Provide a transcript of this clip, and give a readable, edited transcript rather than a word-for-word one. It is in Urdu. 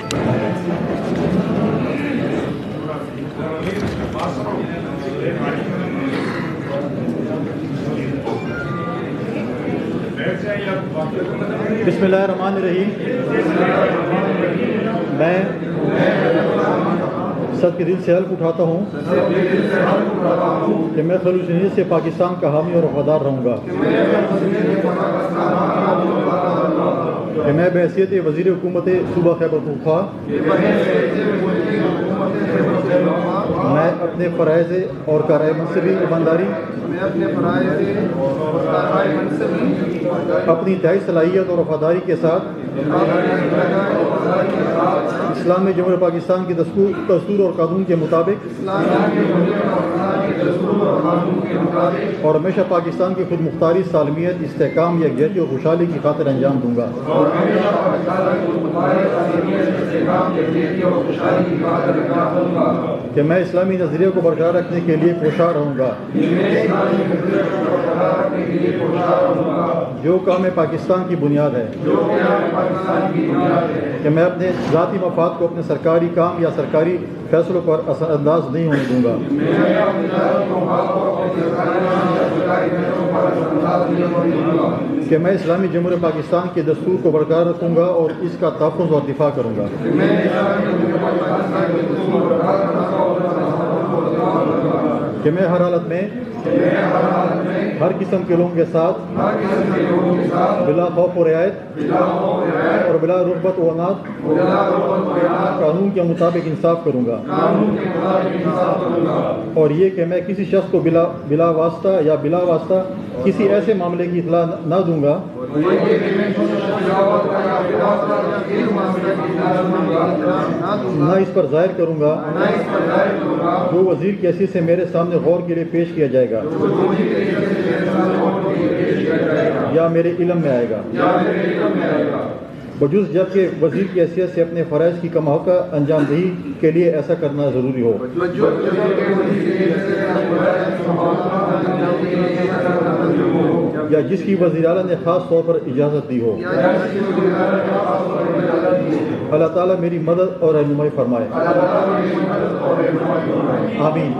بسم اللہ الرحمن الرحیم۔ میں صد کے دل سے حلف اٹھاتا ہوں کہ میں خلوص نیت سے پاکستان کا حامی اور وفادار رہوں گا، کہ میں بحیثیت وزیر حکومت صوبہ خیبر پختونخوا میں اپنے فرائض اور کارۂ منصبی ایمانداری، اپنی انتہائی صلاحیت اور وفاداری کے ساتھ اسلامی جمہوریہ پاکستان کے دستور اور قانون کے مطابق اور ہمیشہ پاکستان کی خود مختاری، سالمیت، استحکام، یکجہتی اور خوشحالی کی خاطر انجام دوں گا، کہ میں اسلامی نظریے کو برقرار رکھنے کے لیے کوشاں رہوں گا، جو کام پاکستان کی بنیاد ہے، کہ میں اپنے ذاتی مفاد کو اپنے سرکاری کام یا سرکاری فیصلوں پر اثر انداز نہیں ہونے دوں گا، کہ میں اسلامی جمہوریہ پاکستان کے دستور کو برقرار رکھوں گا اور اس کا تحفظ اور دفاع کروں گا، کہ میں ہر حالت میں ہر قسم کے لوگوں کے ساتھ بلا خوف و رعایت اور بلا رغبت و عناد قانون کے مطابق انصاف کروں گا، اور یہ کہ میں کسی شخص کو بلا واسطہ یا بلا واسطہ کسی ایسے معاملے کی اطلاع نہ دوں گا نہ اس پر ظاہر کروں گا جو وزیر کی حیثیت سے میرے سامنے غور کے لیے پیش کیا جائے گا یا میرے علم میں آئے گا، بجز جب کہ وزیر کی حیثیت سے اپنے فرائض کی کما حق انجام دہی کے لیے ایسا کرنا ضروری ہو، یا جس کی وزیر اعلیٰ نے خاص طور پر اجازت دی ہو۔ اللہ تعالیٰ میری مدد اور رہنمائی فرمائے، آمین۔